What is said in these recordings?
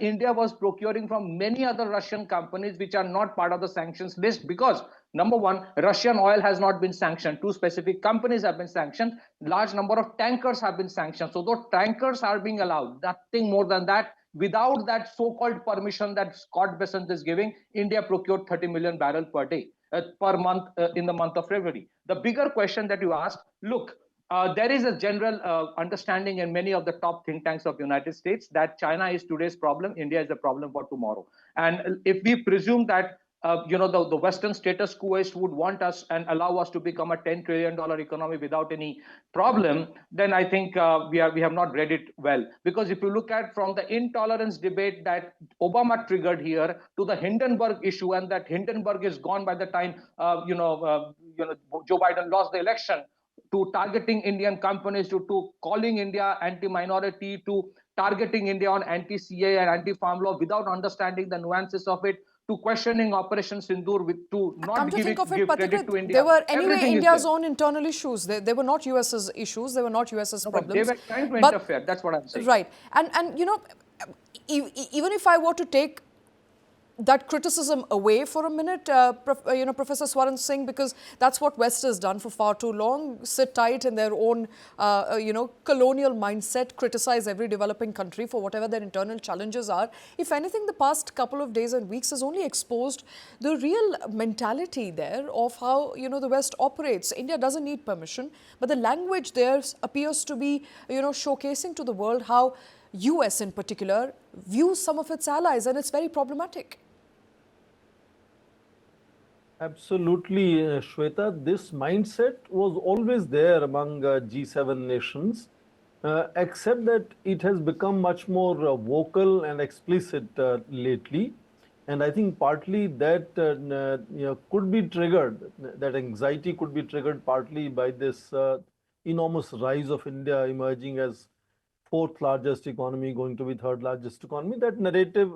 India was procuring from many other Russian companies which are not part of the sanctions list, because number one, Russian oil has not been sanctioned. Two specific companies have been sanctioned. Large number of tankers have been sanctioned. So those tankers are being allowed. Nothing more than that. Without that so-called permission that Scott Bessent is giving, India procured 30 million barrels per day, per month, in the month of February. The bigger question that you asked, look, there is a general understanding in many of the top think tanks of the United States that China is today's problem, India is the problem for tomorrow. And if we presume that the Western status quoists would want us and allow us to become a $10 trillion economy without any problem, then I think we have not read it well. Because if you look at from the intolerance debate that Obama triggered here to the Hindenburg issue, and that Hindenburg is gone by the time Joe Biden lost the election, to targeting Indian companies, to calling India anti-minority, to targeting India on anti-CA and anti-farm law without understanding the nuances of it, to questioning Operation Sindoor, to not give credit to India. They were anyway India's own internal issues. They were not US's issues. They were not US's problems. They were trying to interfere. That's what I'm saying. Right. And even if I were to take that criticism away for a minute, Professor Swaran Singh, because that's what West has done for far too long, sit tight in their own, colonial mindset, criticize every developing country for whatever their internal challenges are. If anything, the past couple of days and weeks has only exposed the real mentality there of how, the West operates. India doesn't need permission, but the language there appears to be, showcasing to the world how US in particular views some of its allies, and it's very problematic. Absolutely, Shweta. This mindset was always there among G7 nations, except that it has become much more vocal and explicit lately. And I think partly that could be triggered, that anxiety could be triggered partly by this enormous rise of India emerging as fourth largest economy, going to be third largest economy. That narrative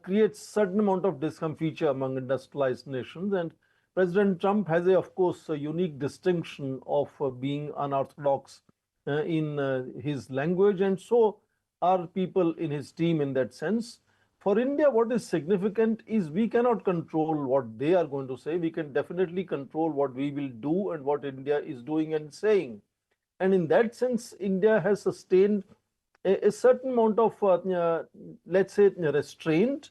creates certain amount of discomfiture among industrialized nations. And President Trump has, of course, a unique distinction of being unorthodox in his language, and so are people in his team in that sense. For India, what is significant is we cannot control what they are going to say. We can definitely control what we will do and what India is doing and saying. And in that sense, India has sustained a certain amount of, let's say, restraint.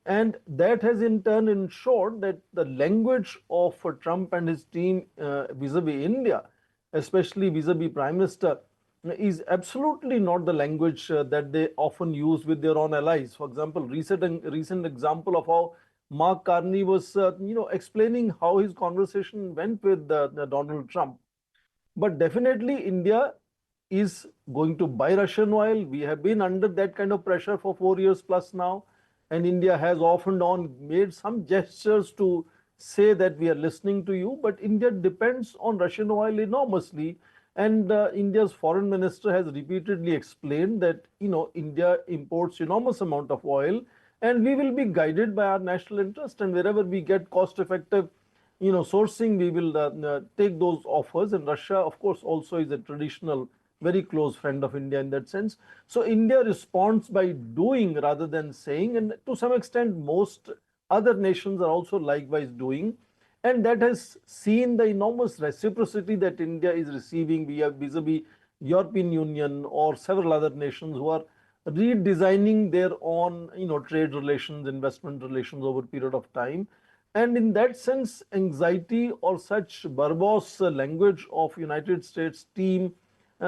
And that has in turn ensured that the language of Trump and his team vis-a-vis India, especially vis-a-vis Prime Minister, is absolutely not the language that they often use with their own allies. For example, recent example of how Mark Carney was, explaining how his conversation went with Donald Trump. But definitely India is going to buy Russian oil. We have been under that kind of pressure for 4 years plus now. And India has off and on made some gestures to say that we are listening to you. But India depends on Russian oil enormously. And India's foreign minister has repeatedly explained that, India imports enormous amount of oil, and we will be guided by our national interest. And wherever we get cost-effective sourcing, we will take those offers. And Russia, of course, also is a traditional, very close friend of India in that sense. So India responds by doing rather than saying, and to some extent, most other nations are also likewise doing. And that has seen the enormous reciprocity that India is receiving vis-a-vis European Union or several other nations who are redesigning their own, trade relations, investment relations over a period of time. And in that sense, anxiety or such verbose language of United States team,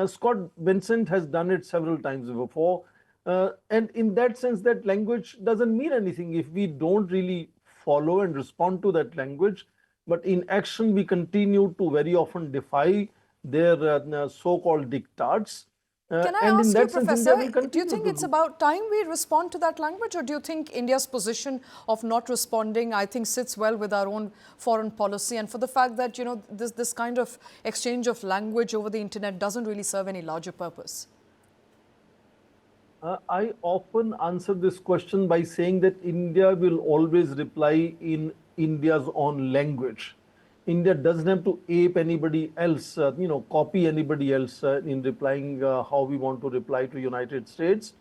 Scott Bessent has done it several times before. And in that sense, that language doesn't mean anything if we don't really follow and respond to that language. But in action, we continue to very often defy their so-called diktats. Can I ask you, Professor, do you think it's about time we respond to that language, or do you think India's position of not responding, I think, sits well with our own foreign policy, and for the fact that, this kind of exchange of language over the internet doesn't really serve any larger purpose? I often answer this question by saying that India will always reply in India's own language. India doesn't have to ape anybody else, copy anybody else in replying how we want to reply to United States.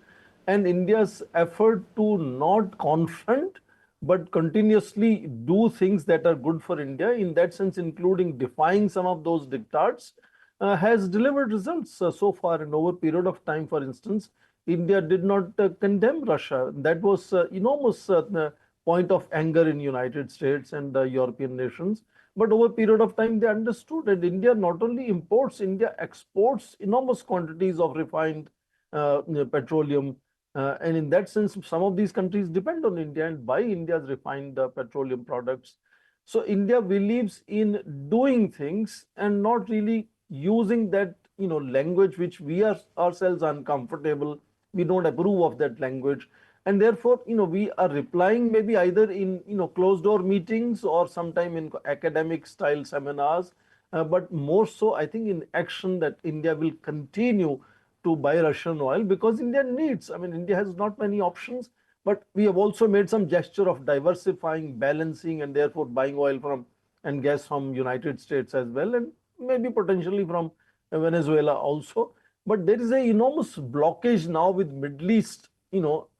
and India's effort to not confront but continuously do things that are good for India, in that sense, including defying some of those diktats, has delivered results so far. And over a period of time, for instance, India did not condemn Russia. That was enormous point of anger in United States and European nations. But over a period of time, they understood that India not only imports, India exports enormous quantities of refined petroleum. And in that sense, some of these countries depend on India and buy India's refined petroleum products. So India believes in doing things and not really using that language which we are ourselves uncomfortable. We don't approve of that language, and therefore we are replying maybe either in closed door meetings or sometime in academic style seminars, but more so I think in action, that India will continue to buy Russian oil because India needs. I mean, India has not many options, but we have also made some gesture of diversifying, balancing, and therefore buying oil from and gas from United States as well, and maybe potentially from Venezuela also. But there is an enormous blockage now with Middle East,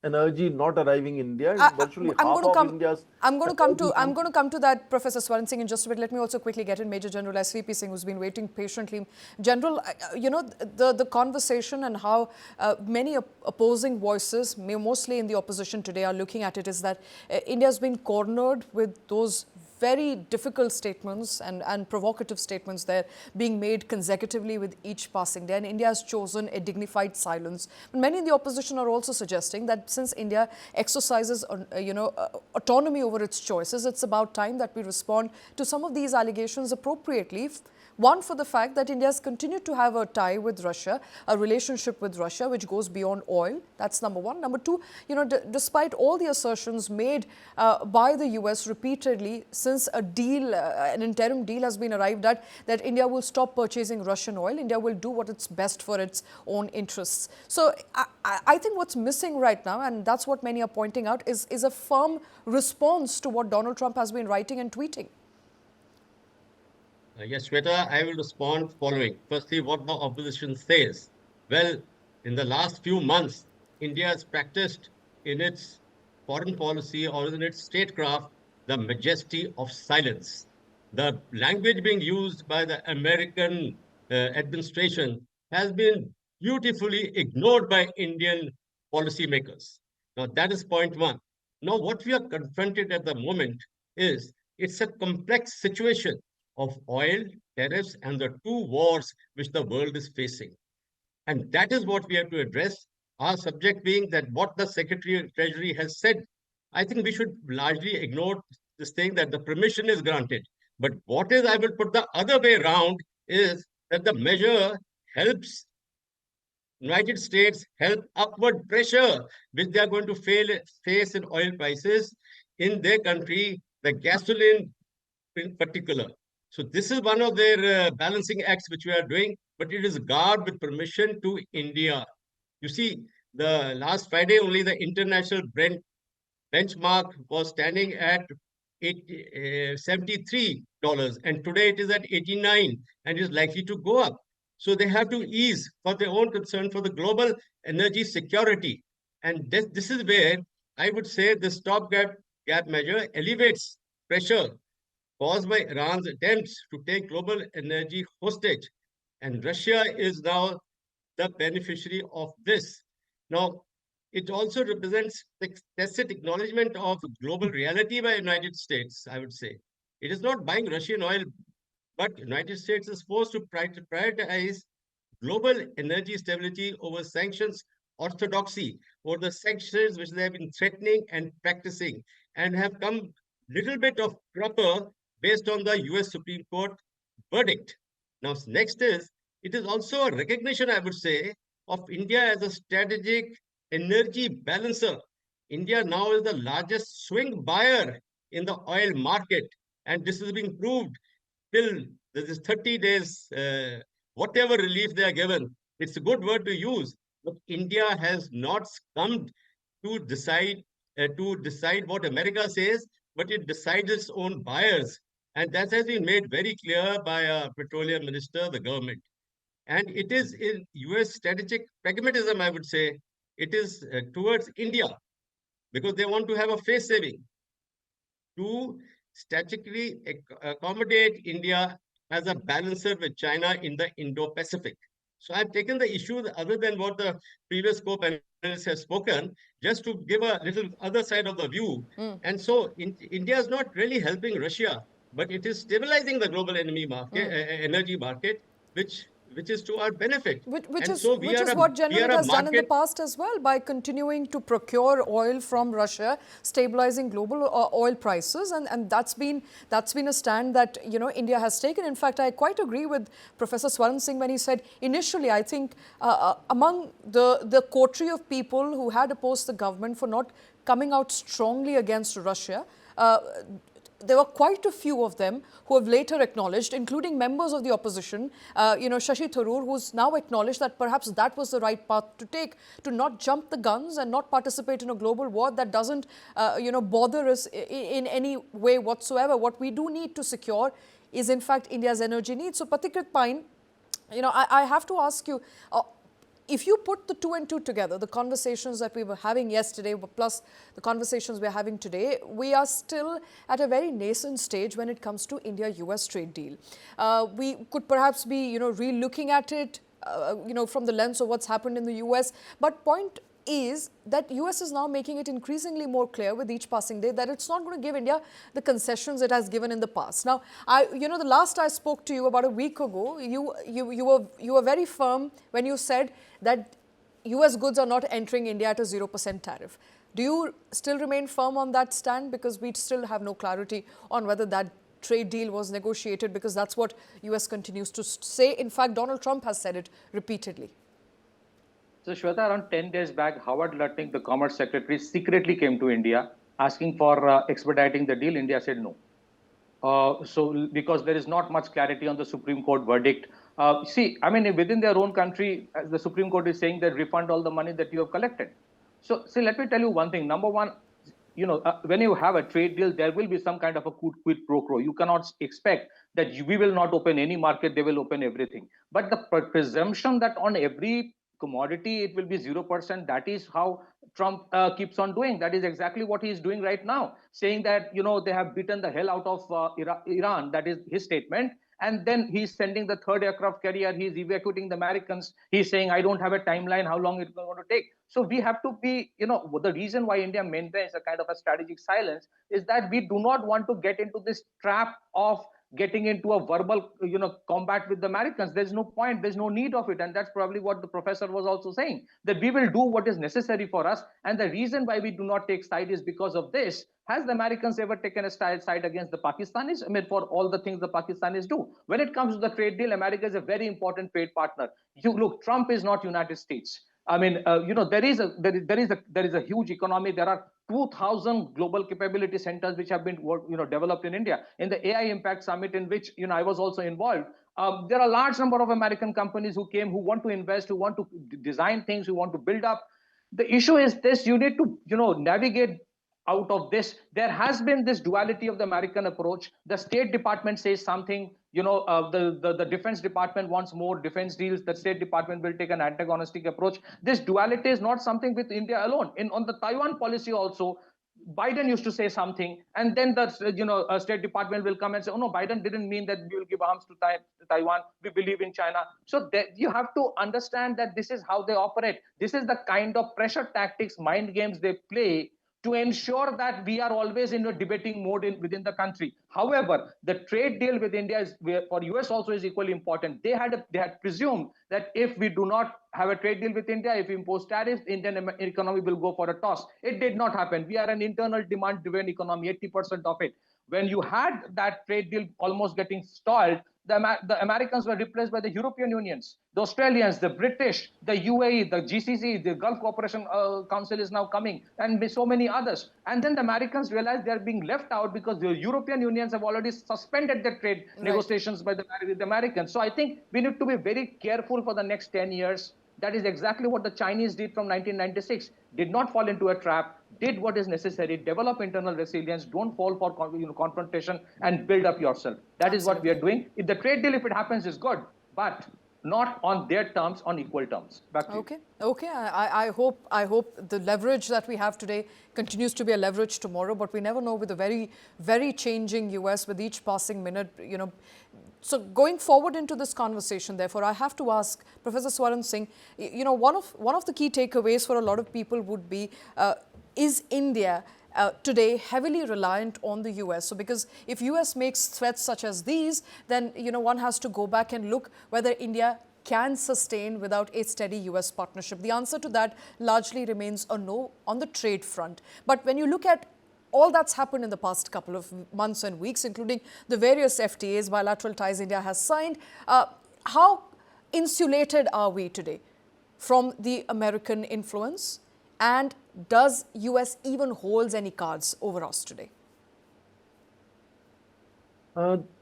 energy not arriving in India, and virtually I'm half going to of come. India's I'm going to come to. energy I'm comes. going to come to that, Professor Swaran Singh, in just a bit. Let me also quickly get in Major General S.V.P. Singh, who's been waiting patiently. General, the conversation and how many opposing voices, mostly in the opposition today, are looking at it is that India has been cornered with those very difficult statements and provocative statements there being made consecutively with each passing day. And India has chosen a dignified silence. But many in the opposition are also suggesting that since India exercises, autonomy over its choices, it's about time that we respond to some of these allegations appropriately. One, for the fact that India has continued to have a tie with Russia, a relationship with Russia, which goes beyond oil. That's number one. Number two, despite all the assertions made by the US repeatedly since a deal, an interim deal has been arrived at, that India will stop purchasing Russian oil. India will do what it's best for its own interests. So I think what's missing right now, and that's what many are pointing out, is a firm response to what Donald Trump has been writing and tweeting. Yes, Shweta, I will respond following. Firstly, what the opposition says. Well, in the last few months, India has practiced in its foreign policy or in its statecraft the majesty of silence. The language being used by the American administration has been beautifully ignored by Indian policymakers. Now, that is point one. Now, what we are confronted at the moment is it's a complex situation of oil, tariffs, and the two wars which the world is facing. And that is what we have to address. Our subject being that what the Secretary of Treasury has said, I think we should largely ignore this thing that the permission is granted. But what is, I will put the other way around, is that the measure helps United States help upward pressure which they are going to face in oil prices in their country, the gasoline in particular. So this is one of their balancing acts which we are doing, but it is guard with permission to India. You see, the last Friday only the international Brent benchmark was standing at $73, and today it is at 89 and is likely to go up. So they have to ease for their own concern for the global energy security. And this is where I would say the stopgap measure elevates pressure caused by Iran's attempts to take global energy hostage. And Russia is now the beneficiary of this. Now, it also represents the tacit acknowledgement of global reality by United States, I would say. It is not buying Russian oil, but United States is forced to prioritize global energy stability over sanctions orthodoxy, or the sanctions which they have been threatening and practicing, and have come little bit of proper based on the US Supreme Court verdict. Now, next is, it is also a recognition, I would say, of India as a strategic energy balancer. India now is the largest swing buyer in the oil market, and this is being proved till this 30 days, whatever relief they are given. It's a good word to use, but India has not succumbed to decide what America says, but it decides its own buyers. And that has been made very clear by our petroleum minister, the government. And it is in US strategic pragmatism, I would say, it is towards India, because they want to have a face saving to strategically accommodate India as a balancer with China in the Indo-Pacific. So I've taken the issues other than what the previous co-panelists have spoken, just to give a little other side of the view. And so India is not really helping Russia, but it is stabilizing the global enemy market, energy market, which is to our benefit. Which And is so which is what generally it a has done in the market. past as well, by continuing to procure oil from Russia, stabilizing global oil prices, and that's been a stand that India has taken. In fact, I quite agree with Professor Swaran Singh when he said initially, I think among the coterie of people who had opposed the government for not coming out strongly against Russia, there were quite a few of them who have later acknowledged, including members of the opposition, Shashi Tharoor, who's now acknowledged that perhaps that was the right path to take, to not jump the guns and not participate in a global war that doesn't, bother us in any way whatsoever. What we do need to secure is, in fact, India's energy needs. So, Pathik Pine, I have to ask you, if you put the two and two together, the conversations that we were having yesterday plus the conversations we're having today, we are still at a very nascent stage when it comes to India-US trade deal. We could perhaps be, re-looking at it, from the lens of what's happened in the US. But point is that US is now making it increasingly more clear with each passing day that it's not going to give India the concessions it has given in the past. Now, the last I spoke to you about a week ago, you were very firm when you said that US goods are not entering India at a 0% tariff. Do you still remain firm on that stand? Because we still have no clarity on whether that trade deal was negotiated, because that's what US continues to say. In fact, Donald Trump has said it repeatedly. So, Shweta, around 10 days back, Howard Lutnick, the Commerce Secretary, secretly came to India asking for expediting the deal. India said no. Because there is not much clarity on the Supreme Court verdict. Within their own country, as the Supreme Court is saying, that refund all the money that you have collected. So, let me tell you one thing. Number one, when you have a trade deal, there will be some kind of a quid pro quo. You cannot expect that we will not open any market, they will open everything. But the presumption that on every commodity it will be 0%, that is how Trump keeps on doing. That is exactly what he is doing right now, saying that they have beaten the hell out of Iran. That is his statement. And then he's sending the third aircraft carrier, he's evacuating the Americans, he's saying I don't have a timeline how long it's going to take. So we have to be, the reason why India maintains a kind of a strategic silence is that we do not want to get into this trap of getting into a verbal, combat with the Americans. There's no point, there's no need of it. And that's probably what the professor was also saying, that we will do what is necessary for us. And the reason why we do not take side is because of this. Has the Americans ever taken a side against the Pakistanis? For all the things the Pakistanis do. When it comes to the trade deal, America is a very important trade partner. Look, Trump is not United States. There is a huge economy. There are 2,000 global capability centers which have been developed in India. In the AI Impact Summit, in which I was also involved, there are a large number of American companies who came, who want to invest, who want to design things, who want to build up. The issue is this: you need to navigate out of this. There has been this duality of the American approach. The State Department says something, the Defense Department wants more defense deals. The State Department will take an antagonistic approach. This duality is not something with India alone. On the Taiwan policy also, Biden used to say something, and then the State Department will come and say, oh no, Biden didn't mean that we will give arms to Taiwan. We believe in China. So you have to understand that this is how they operate. This is the kind of pressure tactics, mind games they play to ensure that we are always in a debating mode within the country. However, the trade deal with India is, for US also, is equally important. They had presumed that if we do not have a trade deal with India, if we impose tariffs, Indian economy will go for a toss. It did not happen. We are an internal demand-driven economy, 80% of it. When you had that trade deal almost getting stalled, the Americans were replaced by the European Unions, the Australians, the British, the UAE, the GCC, the Gulf Cooperation Council is now coming, and so many others. And then the Americans realized they are being left out because the European Unions have already suspended their trade negotiations with the Americans. So I think we need to be very careful for the next 10 years. That is exactly what the Chinese did from 1996. Did not fall into a trap, did what is necessary, develop internal resilience, don't fall for confrontation, and build up yourself. That is what we are doing. If the trade deal, if it happens, is good. But not on their terms, on equal terms. Back to you. Okay, okay. I hope the leverage that we have today continues to be a leverage tomorrow, but we never know with the very changing US with each passing minute, So going forward into this conversation, therefore, I have to ask Professor Swaran Singh, one of the key takeaways for a lot of people would be, is India today heavily reliant on the US? So because if US makes threats such as these, then one has to go back and look whether India can sustain without a steady US partnership. The answer to that largely remains a no on the trade front. But when you look at all that's happened in the past couple of months and weeks, including the various FTAs, bilateral ties India has signed, how insulated are we today from the American influence? And does US even holds any cards over us today?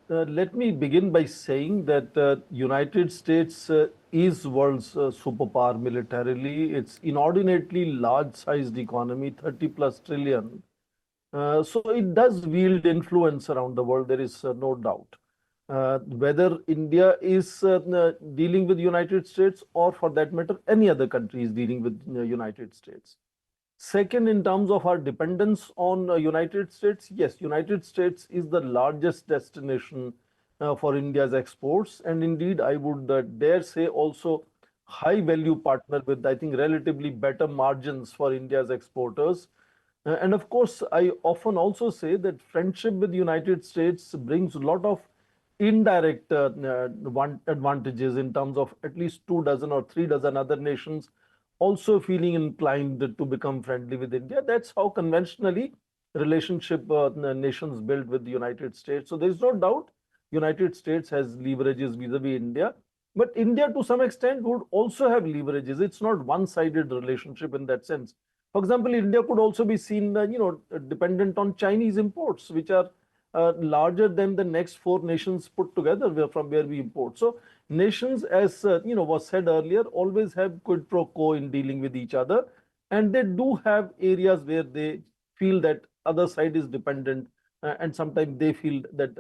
Let me begin by saying that United States is world's superpower militarily. It's inordinately large-sized economy, 30 plus trillion. So it does wield influence around the world, there is no doubt. Whether India is dealing with United States or for that matter, any other country is dealing with United States. Second, in terms of our dependence on United States, yes, United States is the largest destination for India's exports. And indeed, I would dare say also high value partner with, I think, relatively better margins for India's exporters. And of course, I often also say that friendship with the United States brings a lot of indirect advantages in terms of at least 2 dozen or 3 dozen other nations also feeling inclined to become friendly with India. That's how conventionally relationship nations build with the United States. So there is no doubt United States has leverages vis-a-vis India. But India, to some extent, would also have leverages. It's not one-sided relationship in that sense. For example, India could also be seen, dependent on Chinese imports, which are larger than the next 4 nations put together from where we import. So nations, as was said earlier, always have quid pro quo in dealing with each other, and they do have areas where they feel that other side is dependent, and sometimes they feel that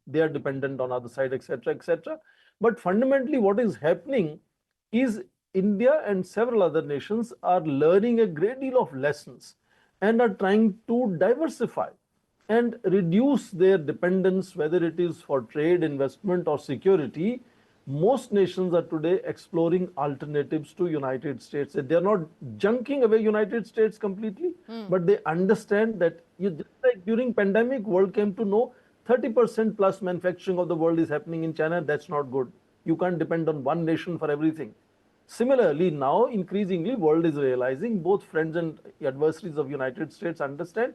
they are dependent on other side, etc., etc. But fundamentally, what is happening is India and several other nations are learning a great deal of lessons and are trying to diversify and reduce their dependence, whether it is for trade, investment, or security. Most nations are today exploring alternatives to United States. They are not junking away United States completely, but they understand that just like during pandemic, world came to know 30% plus manufacturing of the world is happening in China. That's not good. You can't depend on one nation for everything. Similarly, now increasingly world is realizing, both friends and adversaries of United States understand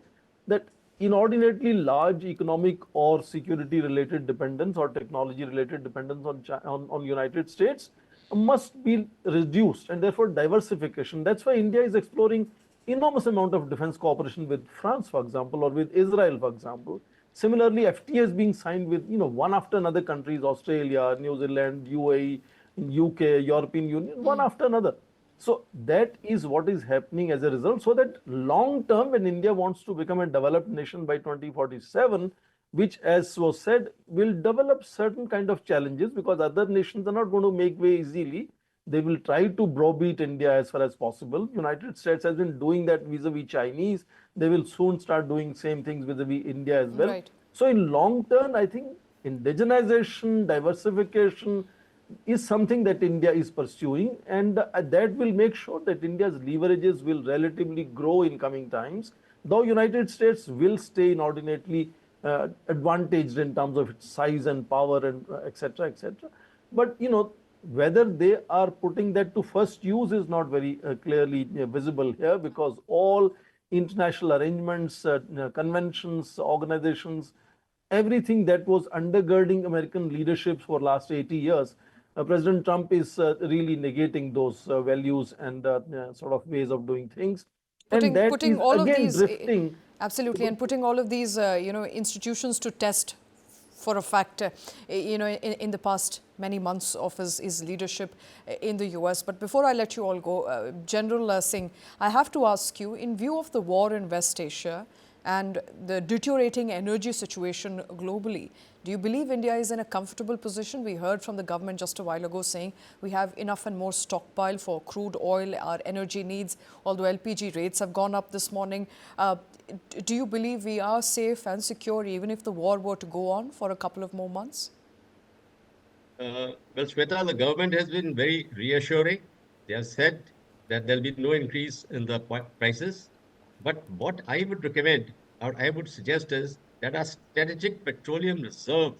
that inordinately large economic or security related dependence or technology related dependence on United States must be reduced, and therefore diversification. That's why India is exploring enormous amount of defense cooperation with France, for example, or with Israel, for example. Similarly, FTA is being signed with one after another countries, Australia, New Zealand, UAE, UK, European Union, one after another. So that is what is happening as a result. So that long term, when India wants to become a developed nation by 2047, which, as was said, will develop certain kind of challenges because other nations are not going to make way easily. They will try to browbeat India as far as possible. United States has been doing that vis-a-vis Chinese. They will soon start doing same things vis-a-vis India as well. Right. So in long term, I think indigenization, diversification is something that India is pursuing, and that will make sure that India's leverages will relatively grow in coming times, though United States will stay inordinately advantaged in terms of its size and power and etc., etc. But whether they are putting that to first use is not very clearly visible here, because all international arrangements, conventions, organizations, everything that was undergirding American leadership for last 80 years, President Trump is really negating those values and sort of ways of doing things. And that putting is all again of these, drifting. absolutely, and putting all of these institutions to test for a fact, in the past many months of his leadership in the US. But before I let you all go, General Singh, I have to ask you, in view of the war in West Asia, and the deteriorating energy situation globally, do you believe India is in a comfortable position? We heard from the government just a while ago saying we have enough and more stockpile for crude oil, our energy needs, although LPG rates have gone up this morning. Do you believe we are safe and secure even if the war were to go on for a couple of more months? Well, Shweta, the government has been very reassuring. They have said that there'll be no increase in the prices. But what I would recommend or I would suggest is that our strategic petroleum reserve,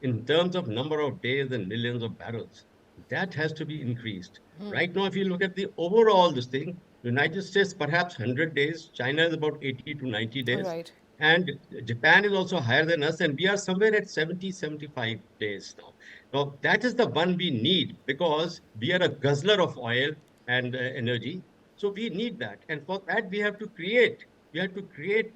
in terms of number of days and millions of barrels, that has to be increased. Right now, if you look at the overall this thing, United States perhaps 100 days, China is about 80 to 90 All days, right. and Japan is also higher than us, and we are somewhere at 70, 75 days now. Now, that is the one we need because we are a guzzler of oil and energy. So we need that. And for that, we have to create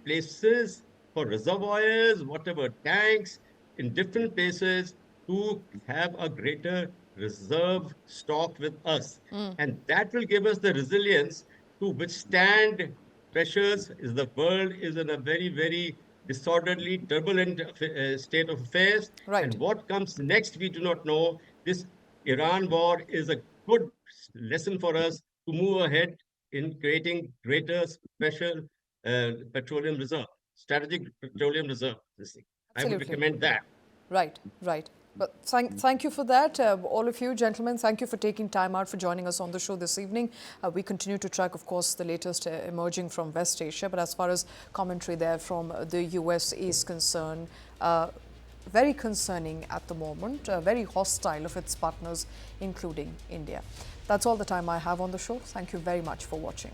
places for reservoirs, whatever tanks in different places to have a greater reserve stock with us. And that will give us the resilience to withstand pressures. Is the world is in a very, very disorderly, turbulent state of affairs. Right. And what comes next, we do not know. This Iran war is a good lesson for us to move ahead in creating greater special petroleum reserve, strategic petroleum reserve. This thing. I would Absolutely. recommend that. Right, right. But thank you for that. All of you gentlemen, thank you for taking time out for joining us on the show this evening. We continue to track, of course, the latest emerging from West Asia. But as far as commentary there from the US is concerned, very concerning at the moment, very hostile of its partners, including India. That's all the time I have on the show. Thank you very much for watching.